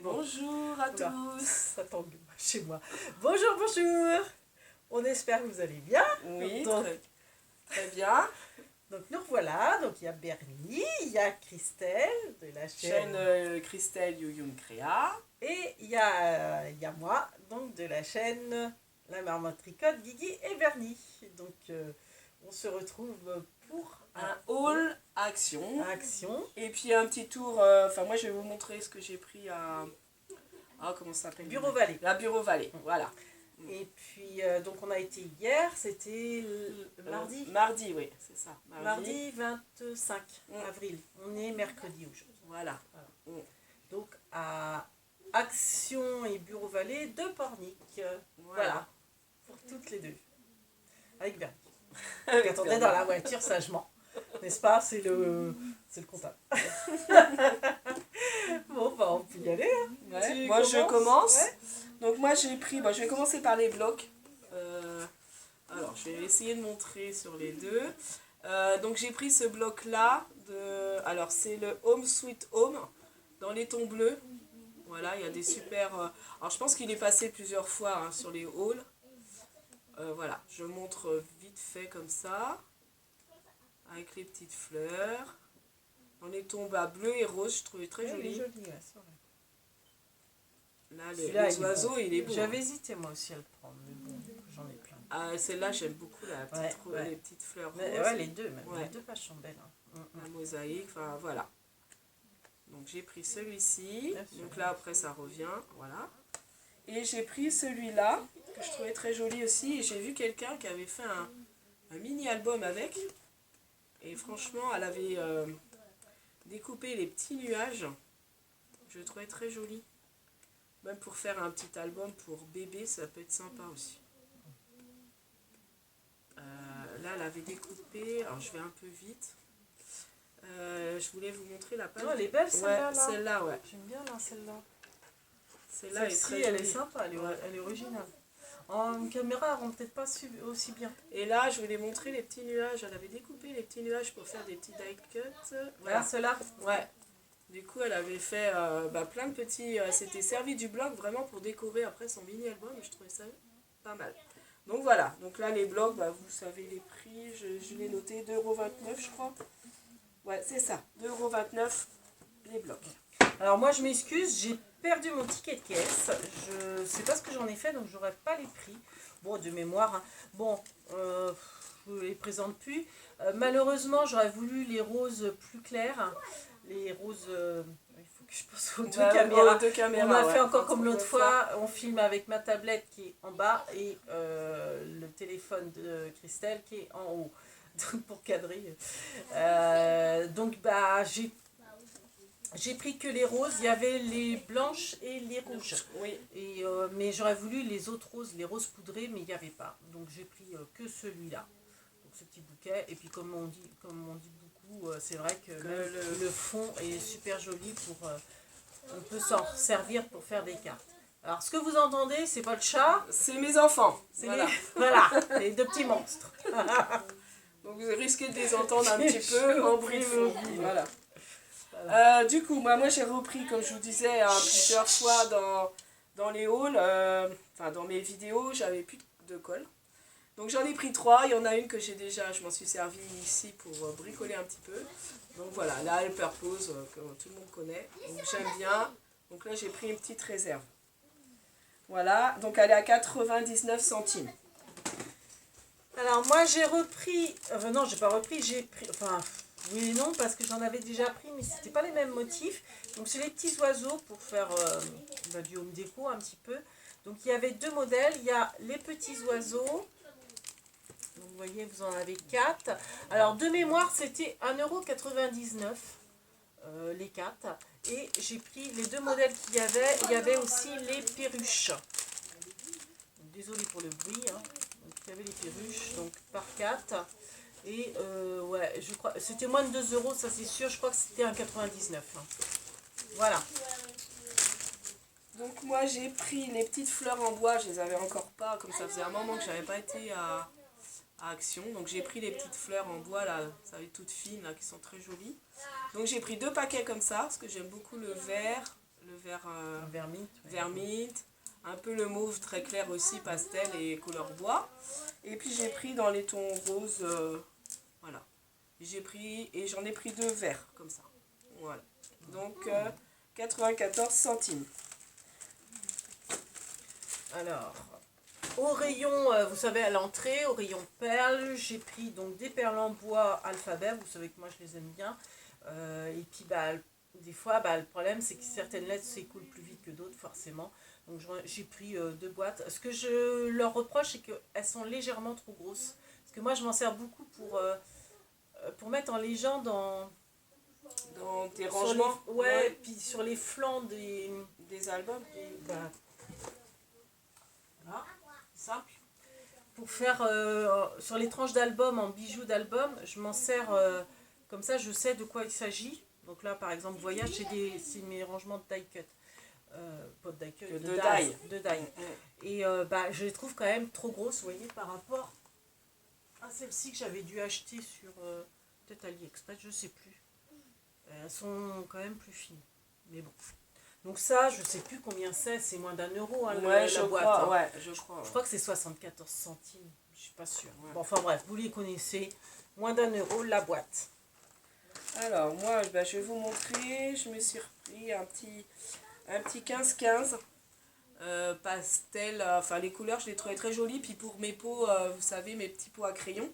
Bon. Bonjour à Oula. tous. Attends, chez moi. Bonjour, bonjour. On espère que vous allez bien. Oui, Donc, très bien. donc nous revoilà. Donc il y a Bernie, il y a Christelle de la chaîne. Chaîne Christelle Youyum Créa. Et il y a moi, donc de la chaîne La Marmotte Tricote, Guigui et Bernie. Donc on se retrouve pour Un haul action. action. Et puis un petit tour. Enfin, moi, je vais vous montrer ce que j'ai pris à. Ah, comment ça s'appelle? Bureau Vallée. La Bureau Vallée, voilà. Et puis donc on a été hier, c'était mardi. Mardi, oui, c'est ça. Mardi 25 avril. On est mercredi aujourd'hui. Voilà. Donc à Action et Bureau Vallée de Pornic. Voilà. Pour toutes les deux. Avec Bernie. Qui attendait dans la voiture sagement. N'est-ce pas? C'est le comptable. Bon, bah on peut y aller. Hein. Ouais. Moi, je commence. Ouais. Donc moi, j'ai pris... je vais commencer par les blocs. Alors, je vais essayer de montrer sur les deux. Donc j'ai pris ce bloc-là. Alors, c'est le Home Sweet Home dans les tons bleus. Voilà, il y a des super... Alors, je pense qu'il est passé plusieurs fois hein, sur les hauls. Voilà, je montre vite fait comme ça. Avec les petites fleurs. Dans les tons bleu et rose, je trouvais très joli. Joli, ouais, c'est vrai. Là, Celui-là, les oiseaux, il est beau. J'avais hésité moi aussi à le prendre, mais bon, j'en ai plein. Ah, celle-là, j'aime beaucoup la petite, les petites fleurs roses. Ouais, les deux, même. Ouais. Les deux pages sont belles. Hein. La mosaïque, enfin voilà. Donc j'ai pris celui-ci. Donc là, après, ça revient. Voilà. Et j'ai pris celui-là, que je trouvais très joli aussi. Et j'ai vu quelqu'un qui avait fait un mini-album avec. Et franchement, elle avait découpé les petits nuages. Je le trouvais très joli. Même pour faire un petit album pour bébé, ça peut être sympa aussi. Là, elle avait découpé. Alors, je vais un peu vite. Je voulais vous montrer la page. Oh, elle est belle celle-là. Ouais, celle-là, ouais. J'aime bien là, celle-là. Celle-là est très elle jolie. est sympa, elle est originale. En caméra, elle rend peut-être pas aussi bien. Et là, je voulais montrer les petits nuages. Elle avait découpé les petits nuages pour faire des petits die cuts. Voilà. Ah, celle-là. Ouais. Du coup, elle avait fait plein de petits... C'était servi du bloc vraiment pour décorer après son mini-album. Je trouvais ça pas mal. Donc voilà. Donc là, les blocs, vous savez les prix. Je l'ai noté 2,29 €, je crois. Ouais, c'est ça. 2,29 € les blocs. Alors moi, je m'excuse, j'ai perdu mon ticket de caisse. Je sais pas ce que j'en ai fait, donc j'aurai pas les prix. Bon, de mémoire. Hein. Bon, je ne les présente plus. Malheureusement, j'aurais voulu les roses plus claires. Les roses... il faut que je passe aux deux caméras. On a fait encore comme l'autre fois. On filme avec ma tablette qui est en bas et le téléphone de Christelle qui est en haut. Donc pour cadrer. Donc j'ai pris que les roses, il y avait les blanches et les rouges. Oui. Et, mais j'aurais voulu les autres roses, les roses poudrées, mais il n'y avait pas. Donc j'ai pris que celui-là. Donc ce petit bouquet. Et puis comme on dit beaucoup, c'est vrai que le fond est super joli. On peut s'en servir pour faire des cartes. Alors ce que vous entendez, c'est pas le chat. C'est mes enfants. Voilà. Les deux petits monstres. Donc vous risquez de les entendre un petit peu en bruit de fond. Voilà. Du coup, moi j'ai repris, comme je vous disais, plusieurs fois dans les hauls, dans mes vidéos, j'avais plus de colle. Donc j'en ai pris 3, il y en a une que j'ai déjà, je m'en suis servi ici pour bricoler un petit peu. Donc voilà, la Helper Pose, que tout le monde connaît, donc j'aime bien. Donc là j'ai pris une petite réserve. Voilà, donc elle est à 99 centimes. Alors moi j'ai repris, non j'ai pas repris, j'ai pris, oui et non parce que j'en avais déjà pris mais c'était pas les mêmes motifs. Donc c'est les petits oiseaux pour faire du home déco un petit peu. Donc il y avait deux modèles, il y a les petits oiseaux, donc vous voyez vous en avez 4. Alors de mémoire c'était 1,99 € les 4. Et j'ai pris les deux modèles qu'il y avait, il y avait aussi les perruches. Donc, désolé pour le bruit, hein. Donc, il y avait les perruches, donc par 4. Et ouais, je crois, c'était moins de 2 €, ça c'est sûr, je crois que c'était 1,99 €. Hein. Voilà. Donc moi j'ai pris les petites fleurs en bois, je les avais encore pas, comme ça faisait un moment que j'avais pas été à Action. Donc j'ai pris les petites fleurs en bois là, ça va être toutes fines là, qui sont très jolies. Donc j'ai pris 2 paquets comme ça, parce que j'aime beaucoup le vert, le vert vermine. verminte, un peu le mauve très clair aussi, pastel et couleur bois. Et puis j'ai pris dans les tons roses, voilà. J'ai pris, et j'en ai pris 2 verts, comme ça. Voilà. Donc 94 centimes. Alors, au rayon, vous savez, à l'entrée, au rayon perles, j'ai pris donc des perles en bois alphabet, vous savez que moi je les aime bien. Et puis des fois, le problème c'est que certaines lettres s'écoulent plus vite que d'autres, forcément. Donc j'ai pris 2 boîtes. Ce que je leur reproche, c'est qu'elles sont légèrement trop grosses. Parce que moi je m'en sers beaucoup pour mettre en légende Dans tes rangements, puis sur les flancs des albums. Voilà, simple. Pour faire sur les tranches d'album, en bijoux d'album, je m'en sers comme ça, je sais de quoi il s'agit. Donc là, par exemple, Voyage, c'est mes rangements de die cut. Pas de die cut, de die. Et je les trouve quand même trop grosses, vous voyez, par rapport à celles-ci que j'avais dû acheter sur peut-être AliExpress, je sais plus. Elles sont quand même plus fines. Mais bon. Donc ça, je sais plus combien c'est moins d'1 euro hein, la boîte. Crois, je crois que c'est 74 centimes, je suis pas sûre. Ouais. Bon, enfin bref, vous les connaissez, moins d'1 euro la boîte. Alors moi, je vais vous montrer, je me suis repris un petit 15-15 pastel, enfin les couleurs je les trouvais très jolies, puis pour mes pots, vous savez, mes petits pots à crayon.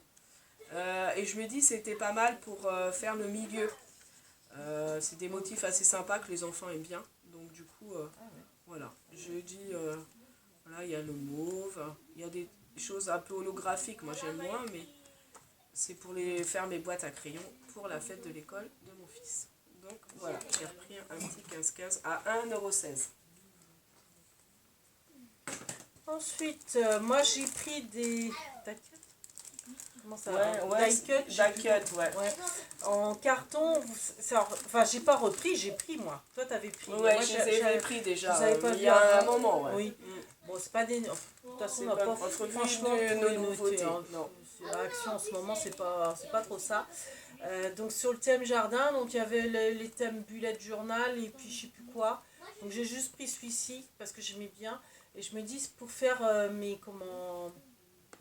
Et je me dis c'était pas mal pour faire le milieu. C'est des motifs assez sympas que les enfants aiment bien. Donc du coup, voilà, je dis, voilà, il y a le mauve, il y a des choses un peu holographiques, moi j'aime moins, mais c'est pour faire mes boîtes à crayons pour la fête de l'école de mon fils. Donc voilà, j'ai repris un petit 15-15 à 1,16 €. Ensuite, moi j'ai pris des... Comment ça die cut, ouais. En carton, enfin j'ai pas repris, j'ai pris moi. Toi t'avais pris. Ouais, moi, j'avais pris déjà, il y a un moment, ouais. Oui. Bon, c'est pas des... De toute façon, on n'a pas franchement nos nouveautés. Non. Action en ce moment, c'est pas trop ça. Donc sur le thème jardin, donc il y avait les thèmes bullet journal et puis je sais plus quoi. Donc j'ai juste pris celui-ci parce que j'aimais bien. Et je me dis pour faire mes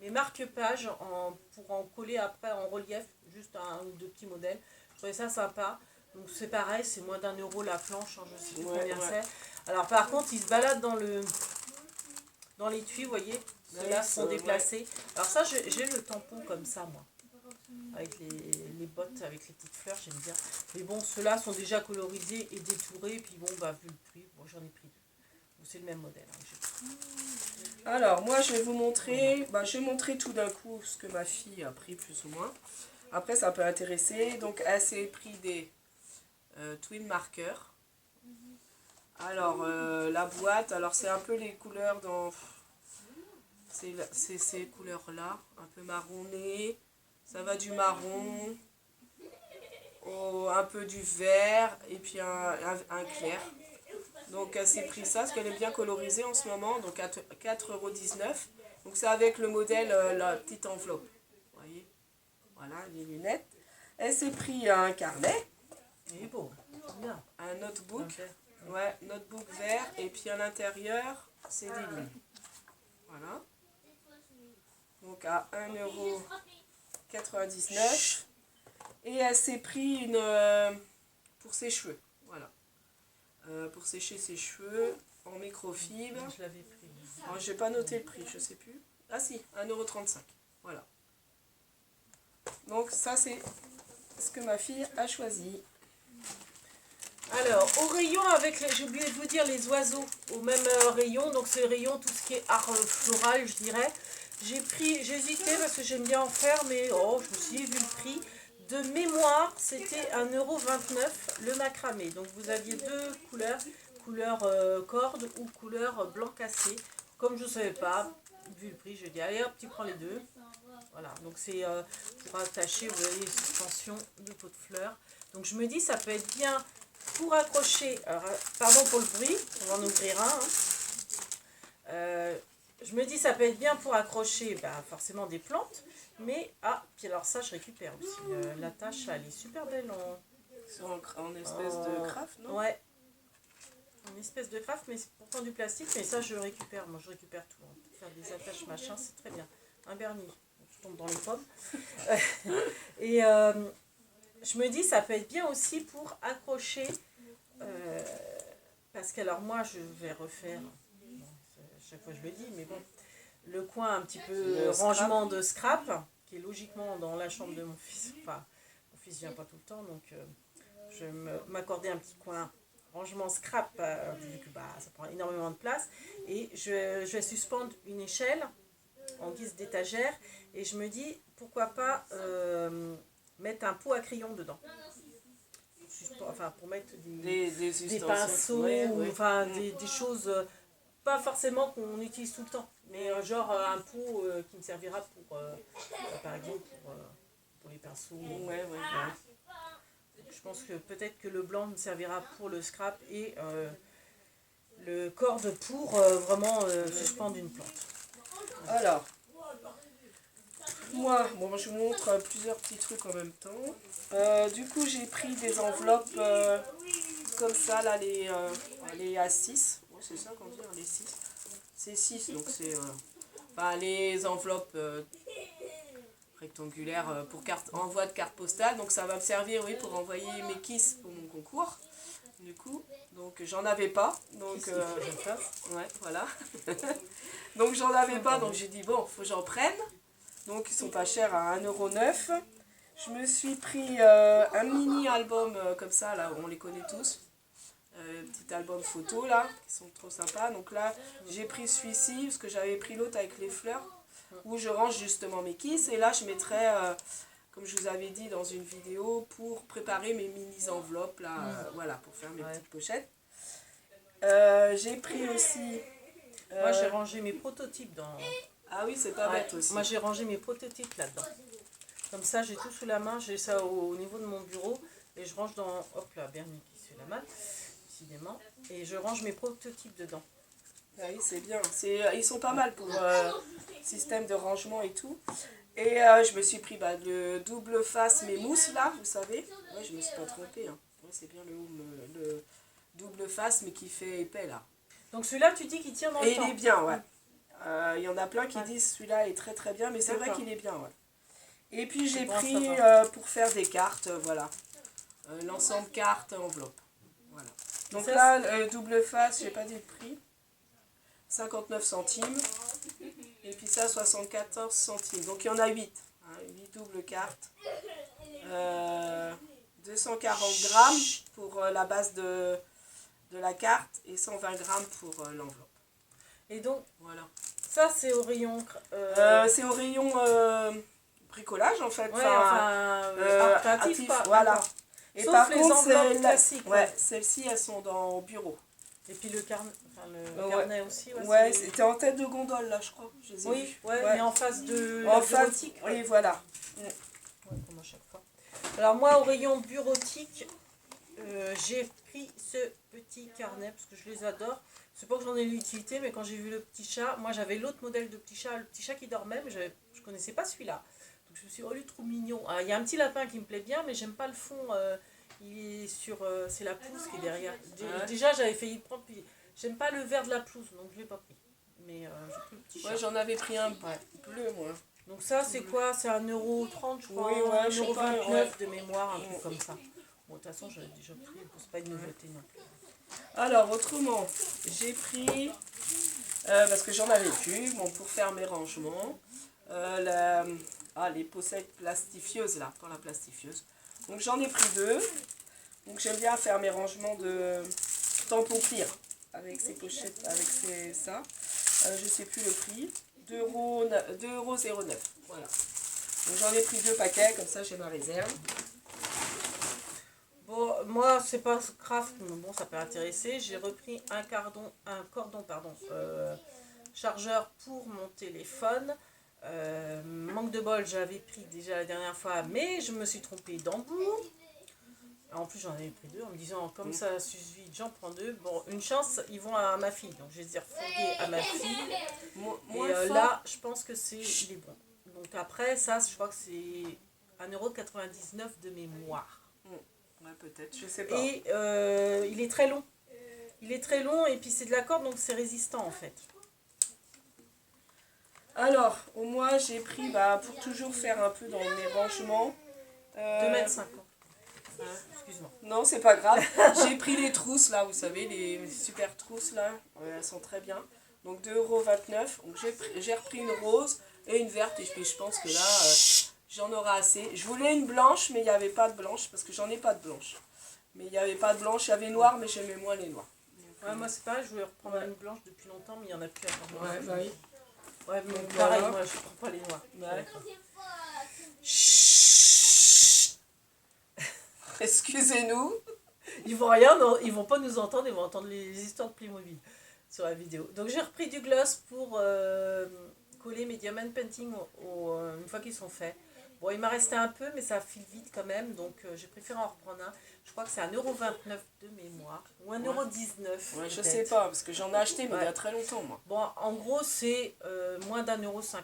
marque-pages pour en coller après en relief, juste un ou 2 petits modèles. Je trouvais ça sympa. Donc c'est pareil, c'est moins d'1 euro la planche, hein, je sais plus combien c'est. Alors par contre, ils se baladent dans l'étui, vous voyez, ceux-là sont déplacés. Alors ça, j'ai le tampon comme ça, moi. Avec les bottes, avec les petites fleurs, j'aime bien. Mais bon, ceux-là sont déjà colorisés et détourés. Et puis bon, vu le prix, bon, j'en ai pris 2. C'est le même modèle. Hein, alors, moi, je vais vous montrer, je vais montrer tout d'un coup ce que ma fille a pris, plus ou moins. Après, ça peut intéresser. Donc, elle s'est pris des twin markers. Alors, la boîte, alors c'est un peu les couleurs dans... C'est ces couleurs-là, un peu marronné. Ça va du marron, un peu du vert, et puis un clair. Donc elle s'est pris ça, parce qu'elle est bien colorisée en ce moment, donc à 4,19 €. Donc c'est avec le modèle, la petite enveloppe. Vous voyez, voilà, les lunettes. Elle s'est pris un carnet. Il est beau, bien. Un notebook. Ouais, notebook vert, et puis à l'intérieur, c'est des lignes. Voilà. Donc à 1,99 €. Et elle s'est pris une pour ses cheveux. Voilà. Pour sécher ses cheveux en microfibre. Je l'avais pris. Alors, j'ai pas noté le prix, je sais plus. Ah si, 1,35 €. Voilà. Donc ça c'est ce que ma fille a choisi. Alors, au rayon j'ai oublié de vous dire les oiseaux, au même rayon, donc c'est le rayon tout ce qui est art floral, je dirais. J'ai hésité parce que j'aime bien en faire, mais je me suis dit, vu le prix, de mémoire, c'était 1,29 € le macramé. Donc vous aviez 2 couleurs, couleur corde ou couleur blanc cassé. Comme je ne savais pas, vu le prix, je dis allez hop, tu prends les 2. Voilà, donc c'est pour attacher, vous voyez, les suspensions de pots de fleurs. Donc je me dis, ça peut être bien pour accrocher, alors, pardon pour le bruit, on va en ouvrir un. Je me dis, ça peut être bien pour accrocher forcément des plantes. Mais, puis alors ça, je récupère aussi. L'attache, elle est super belle En espèce de craft, non? Ouais. une espèce de craft, mais c'est pourtant du plastique. Mais ça, je récupère. Moi, je récupère tout. Hein. Pour faire des attaches, machin, c'est très bien. Un vernis. Je tombe dans les pommes. Et je me dis, ça peut être bien aussi pour accrocher. Parce que, alors, moi, je vais refaire. Bon, chaque fois, je le dis, mais bon. Le coin un petit peu rangement de scrap, qui est logiquement dans la chambre de mon fils. Enfin, mon fils vient pas tout le temps, donc je vais m'accorder un petit coin rangement scrap, vu que ça prend énormément de place. Et je vais suspendre une échelle en guise d'étagère. Et je me dis, pourquoi pas mettre un pot à crayon dedans. Pour mettre des pinceaux, ouais, ou, enfin, des choses, pas forcément qu'on utilise tout le temps. Mais genre un pot qui me servira pour, par exemple, pour les pinceaux. Ouais. Donc, je pense que peut-être que le blanc me servira pour le scrap et le corde pour vraiment suspendre une plante. Alors, moi, je vous montre plusieurs petits trucs en même temps. Du coup, j'ai pris des enveloppes comme ça, là, les A6. Ouais, c'est ça qu'on dit, hein, les 6. C'est 6, donc c'est les enveloppes rectangulaires pour envoi de carte postale. Donc ça va me servir, oui, pour envoyer mes kisses pour mon concours. Du coup, donc j'en avais pas. Donc, ouais, voilà. Donc j'en avais pas, donc j'ai dit, bon, faut que j'en prenne. Donc ils sont pas chers à 1,09 €. Je me suis pris un mini album comme ça, là, on les connaît tous. Petit album photo là, qui sont trop sympas. Donc là, j'ai pris celui-ci, parce que j'avais pris l'autre avec les fleurs, où je range justement mes kisses. Et là, je mettrai, comme je vous avais dit dans une vidéo, pour préparer mes mini enveloppes, là, voilà, pour faire mes petites pochettes. J'ai pris aussi... Moi, j'ai rangé mes prototypes dans... Ah oui, c'est pas bête aussi. Moi, j'ai rangé mes prototypes là-dedans. Comme ça, j'ai tout sous la main, j'ai ça au niveau de mon bureau. Et je range dans... Hop là, Bernie qui se fait la main. Décidément. Et je range mes prototypes dedans. Ah oui, c'est bien. Ils sont pas mal pour système de rangement et tout. Et je me suis pris le double face mes mousses là, vous savez. Ouais, je me suis pas trompée. Hein. Ouais, c'est bien le double face mais qui fait épais là. Donc celui-là, tu dis qu'il tient dans le temps. Et il est bien, ouais. Il y en a plein qui disent celui-là est très très bien, mais c'est vrai qu'il est bien, ouais. Et puis j'ai pris pour faire des cartes, voilà. L'ensemble cartes enveloppe. Voilà. Donc là, double face, j'ai pas dit le prix. 59 centimes. Et puis ça, 74 centimes. Donc il y en a 8. Hein, 8 doubles cartes. 240 grammes pour la base de la carte et 120 grammes pour l'enveloppe. Et donc, voilà. Ça, c'est au rayon... c'est au rayon bricolage, en fait. Actif, pas, voilà. Et sauf par les contre, enveloppes classiques. Ouais, celles-ci, elles sont dans le bureau. Et puis le carnet aussi. Ouais, c'était en tête de gondole, là, je crois. Je les ai vus. Mais en face de la bureautique. Oui, voilà. Ouais, comme à chaque fois. Alors moi, au rayon bureautique, j'ai pris ce petit carnet, parce que je les adore. C'est pas que j'en ai l'utilité, mais quand j'ai vu le petit chat, moi j'avais l'autre modèle de petit chat, le petit chat qui dormait, mais je connaissais pas celui-là. Donc je me suis dit, oh, lui, trop mignon. Il y a un petit lapin qui me plaît bien, mais j'aime pas le fond. Il est sur... c'est la pelouse qui est derrière. Déjà, j'avais failli le prendre, puis j'aime pas le vert de la pelouse, donc je l'ai pas pris. Mais j'ai pris le petit chat. Ouais, j'en avais pris un bleu, moi. Donc ça, c'est quoi? C'est 1,30 €, je crois. Oui, ouais, 1,29 € de mémoire, un truc comme ça. Bon, de toute façon, j'avais déjà pris, c'est pas une nouveauté non plus. Alors, autrement, j'ai pris, parce que j'en avais plus, bon, pour faire mes rangements, les pochettes plastifieuses, là, pour la plastifieuse. Donc, j'en ai pris 2. Donc, j'aime bien faire mes rangements de tampons clear avec ces pochettes, avec ça. Je sais plus le prix. 2,09 €. Voilà. Donc, j'en ai pris 2 paquets, comme ça, j'ai ma réserve. Bon, moi, c'est pas craft, mais bon, ça peut intéresser. J'ai repris un cordon chargeur pour mon téléphone. Manque de bol, j'avais pris déjà la dernière fois, mais je me suis trompée d'embout. En plus, j'en avais pris 2 en me disant, comme ça s'use vite, j'en prends 2. Bon, une chance, ils vont à ma fille. Donc, je vais dire fourguer à ma fille. Et là, je pense que il est bon. Donc, après, ça, je crois que c'est 1,99 € de mémoire. Ouais, peut-être, je sais pas. Et il est très long. Il est très long et puis c'est de la corde, donc c'est résistant en fait. Alors, moi j'ai pris, bah, pour toujours faire un peu dans mes rangements. 2,50 m. Excuse-moi. Non, c'est pas grave. J'ai pris les trousses là, vous savez, les super trousses là. Elles sont très bien. Donc 2,29 €. Donc j'ai repris une rose et une verte. Et je pense que là, j'en aurai assez. Je voulais une blanche, mais il n'y avait pas de blanche parce que j'en ai pas de blanche. Mais il n'y avait pas de blanche. Il y avait noir, mais j'aimais moins les noirs. Ouais, moi c'est pareil, je voulais reprendre une blanche depuis longtemps, mais il n'y en a plus à prendre. Ouais, bah oui. Ouais, mais Donc, pareil, voilà. moi je prends pas les noirs. Ouais. Excusez-nous. Ils vont rien, non, ils vont pas nous entendre, ils vont entendre les histoires de Playmobil sur la vidéo. Donc j'ai repris du gloss pour coller mes diamond painting une fois qu'ils sont faits. Bon, il m'a resté un peu, mais ça file vite quand même, donc j'ai préféré en reprendre un. Je crois que c'est 1,29 € de mémoire, ou 1,19 €. Ouais, je sais pas, parce que j'en ai acheté, mais il y a très longtemps, moi. Bon, en gros, c'est moins d'1,50 €. Voilà.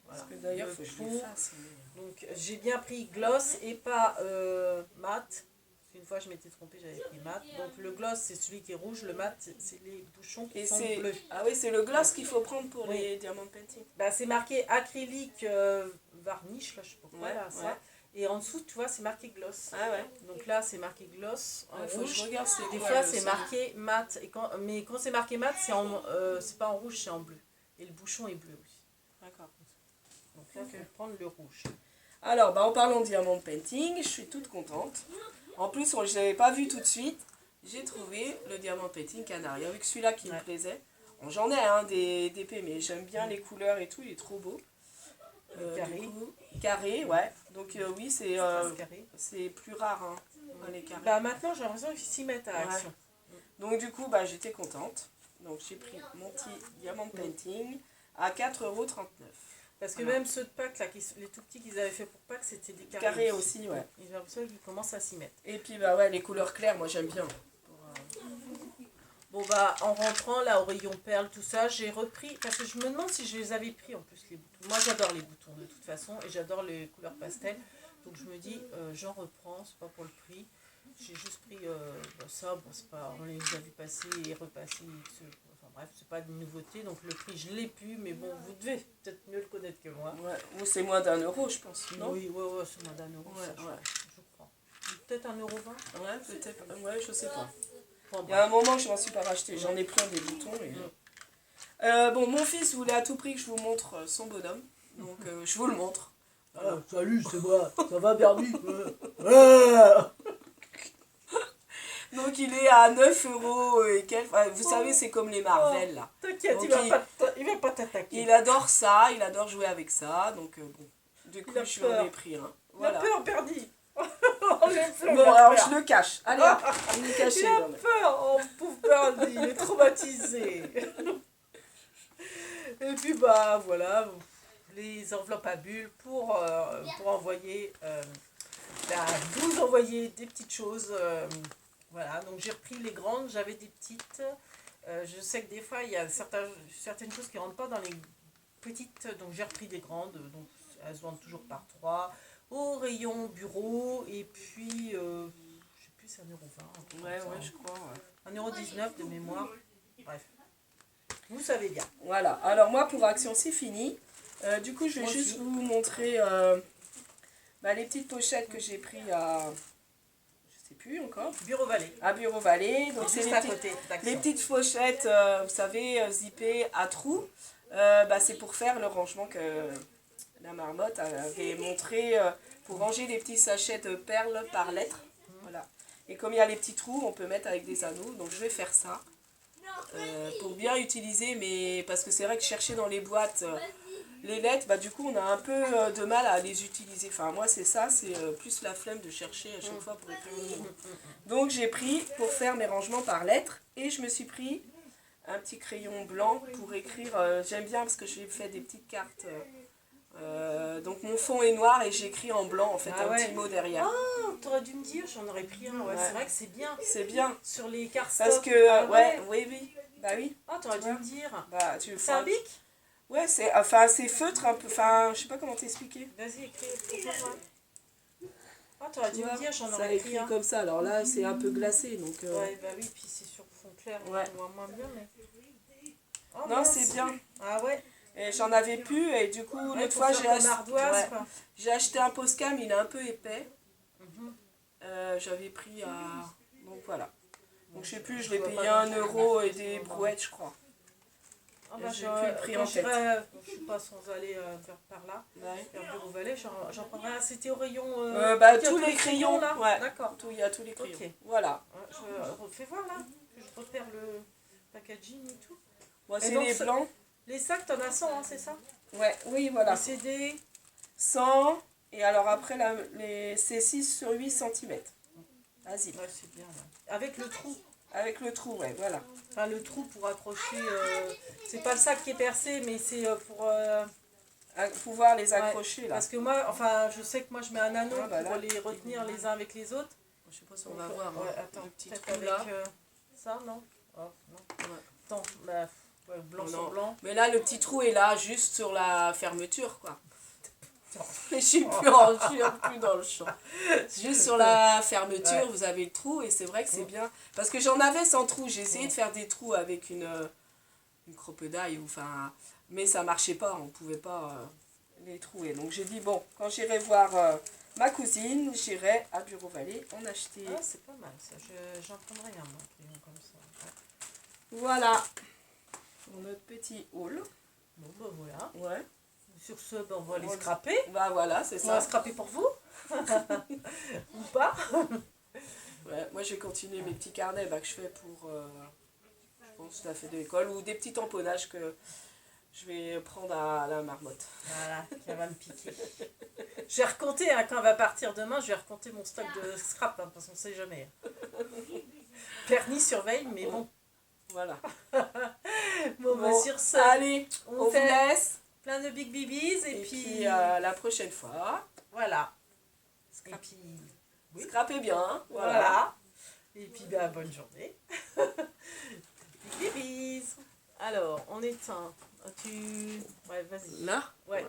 Parce que d'ailleurs, Le faut que je pot. les fasse. Donc j'ai bien pris gloss et pas mat. Une fois je m'étais trompée, j'avais pris mat. Donc le gloss c'est celui qui est rouge, le mat c'est les bouchons qui sont bleus. Ah oui, c'est le gloss qu'il faut prendre pour Oui. les diamants painting. Bah, c'est marqué acrylique varnish, là je sais pas quoi, Ouais, là, ça. ouais. Et en dessous, tu vois, c'est marqué gloss. Ah ouais. Donc là c'est marqué gloss en Faut que rouge. je regarde c'est Des quoi, fois le c'est son. marqué mat. Mais quand c'est marqué mat, c'est pas en rouge, c'est en bleu. Et le bouchon est bleu aussi. D'accord. Donc là, il faut prendre le rouge. Alors, bah, en parlant de diamant painting, je suis toute contente. En plus, je ne l'avais pas vu tout de suite. J'ai trouvé le diamant painting Canary avec celui-là qui me plaisait. Bon, j'en ai un des d'épée, mais j'aime bien les couleurs et tout, il est trop beau. Carré. Du coup, carré, ouais. Donc oui, c'est plus rare, hein, les carrés. Bah maintenant, j'ai l'impression qu'ils s'y mettent à Ouais. action. Donc du coup, bah, j'étais contente. Donc j'ai pris mon petit diamant painting à 4,39 €. Parce que Voilà. même ceux de Pâques, là, les tout petits qu'ils avaient fait pour Pâques, c'était des carrés. Carré aussi, ouais. J'ai l'impression qu'ils commencent à s'y mettre. Et puis bah ouais, les couleurs claires, moi j'aime bien. Bon bah, en rentrant, là, au rayon perles, tout ça, j'ai repris, parce que je me demande si je les avais pris en plus, les boutons. Moi, j'adore les boutons, de toute façon, et j'adore les couleurs pastel. Donc je me dis, j'en reprends, c'est pas pour le prix. J'ai juste pris ça, bon, c'est pas, on les a vus passer et repasser, enfin bref, c'est pas une nouveauté, donc le prix, je l'ai pu, mais bon, vous devez peut-être mieux le connaître que moi. Ouais, ou c'est moins d'1 €, je pense, non? Oui, c'est moins d'1 €, Ouais, ça, ouais. je crois. Peut-être 1,20 €. Ouais, peut-être, ouais, je sais pas. Bon, Il y a un moment, je m'en suis pas racheté, j'en ai plein des boutons. Et... bon, mon fils voulait à tout prix que je vous montre son bonhomme, donc je vous le montre. Ah, salut, c'est moi, ça va Bernie? Donc il est à 9 € et quelques. Enfin, vous savez, c'est comme les Marvel là. T'inquiète, Donc, il va pas t'attaquer. il adore ça, il adore jouer avec ça, donc bon. Du coup, Il a je lui en ai peur. pris un. Il a Voilà. peur, Bernie. On l'aime plus, Bon, il a alors peur. je le cache. Allez, hop, il est caché. Il a non, mais- peur, oh pauvre Bernie, il est traumatisé. Et puis bah voilà, les enveloppes à bulles pour envoyer, vous envoyer des petites choses. Voilà, donc j'ai repris les grandes, j'avais des petites. Je sais que des fois il y a certaines choses qui ne rentrent pas dans les petites, donc j'ai repris des grandes, donc elles se vendent toujours par 3 au rayon bureau, et puis je sais plus, c'est 1,20 €. Ouais, je crois. Ouais. 1,19 € de mémoire. Bref. Vous savez bien. Voilà, alors moi pour Action c'est fini. Du coup je vais Moi juste aussi. vous montrer les petites pochettes que j'ai pris à... Je sais plus encore. Bureau Vallée. À Bureau Vallée. Donc c'est Juste les, à petites- côté d'Action. les petites pochettes, vous savez, zippées à trous. C'est pour faire le rangement que la marmotte avait montré pour ranger les petits sachets de perles par lettre. Voilà. Et comme il y a les petits trous, on peut mettre avec des anneaux. Donc je vais faire ça. Pour bien utiliser, mais parce que c'est vrai que chercher dans les boîtes les lettres, du coup on a un peu de mal à les utiliser. Enfin moi c'est ça, c'est plus la flemme de chercher à chaque fois pour écrire le nom. Donc j'ai pris pour faire mes rangements par lettres et je me suis pris un petit crayon blanc pour écrire, j'aime bien parce que j'ai fait des petites cartes. Donc mon fond est noir et j'écris en blanc en fait Ah un ouais. petit mot derrière. Oh, t'aurais dû me dire, j'en aurais pris un. Ouais, Ouais. c'est vrai que c'est bien. C'est bien Sur les cartes parce stop. que Ah oui. Bah oui. Oh, t'aurais Tu dû vois. me dire. Tu le C'est un bic? Ouais, c'est feutre un peu, je sais pas comment t'expliquer. Vas-y, écris. Propose-moi. Oh, t'aurais dû Tu vois, me dire, j'en ça aurais écrit pris un. comme ça, alors là c'est un peu glacé donc... Ouais, bah oui, puis c'est sur fond clair, Ouais. on voit moins bien, mais... Oh, Non, mince. c'est bien. Ah ouais. Et j'en avais plus et du coup, Ouais, l'autre pour fois, faire comme ardoise, ouais, quoi. j'ai acheté un Poscam, il est un peu épais. Mhm. J'avais pris à... Donc voilà. Donc je sais plus, je Je l'ai vois payé pas 1 grand-chose. euro et des brouettes, je crois. Ah bah, J'ai plus le prix quand en tête. j'irai, je sais pas, sans aller vers par là, Ouais. vers Bureau-Vallée, j'en prendrai un. C'était au rayon... Bah, il y a tous les crayons, là. ouais. D'accord. Il y a tous les crayons. Ok. Voilà. Fais voir là, que je repère le packaging et tout. Moi, Et c'est donc, les blancs. Les sacs, t'en as 100, hein, c'est ça? Ouais, oui, voilà. Les CD. 100. Et alors après, c'est 6 sur 8 cm. Vas-y. Ouais, c'est bien là. Avec le trou. Avec le trou, ouais, voilà. Enfin, le trou pour accrocher. C'est pas le sac qui est percé, mais c'est pour. À pouvoir les accrocher, là. Parce que moi, enfin, je sais que moi je mets un anneau Ah, bah, pour là. les retenir les uns avec les autres. Je sais pas si on va voir. Ouais, Hein. attends, Le petit peut-être trou avec là. ça, non? Oh, non. Ouais. Attends, bah, ouais, blanc Non, sur non. blanc. Mais là, le petit trou est là, juste sur la fermeture, quoi. Je suis plus dans le champ. Juste sur la fermeture, Ouais. vous avez le trou et c'est vrai que c'est bien. Parce que j'en avais sans trou. J'ai essayé de faire des trous avec une cropedaille, enfin, mais ça marchait pas. On pouvait pas les trouer. Donc j'ai dit, bon, quand j'irai voir ma cousine, j'irai à Bureau-Vallée en acheter. Ah, c'est pas mal ça. J'en prendrai un, moi, crayon comme ça. Ouais. Voilà. Pour notre petit haul. Bon, bah voilà. Ouais. Sur ce, ben, on va les scraper. Bah voilà, c'est On va ça. scraper pour vous. Ou pas. Ouais, moi, je vais continuer mes petits carnets que je fais pour, je pense, la fête de l'école ou des petits tamponnages que je vais prendre à la marmotte. Voilà, qui va me piquer. Je vais recompter, hein, quand elle va partir demain, je vais recompter mon stock de scrap, hein, parce qu'on ne sait jamais. Perny surveille, mais bon. Voilà. Bon, bah, sur ce, allez, on vous fait laisse. plein de big babies et, Et puis puis la prochaine fois, voilà. Et puis oui. scrapez bien. Voilà. Et puis bah, bonne journée. Big babies. Alors, on éteint. Ouais, vas-y. Là Ouais.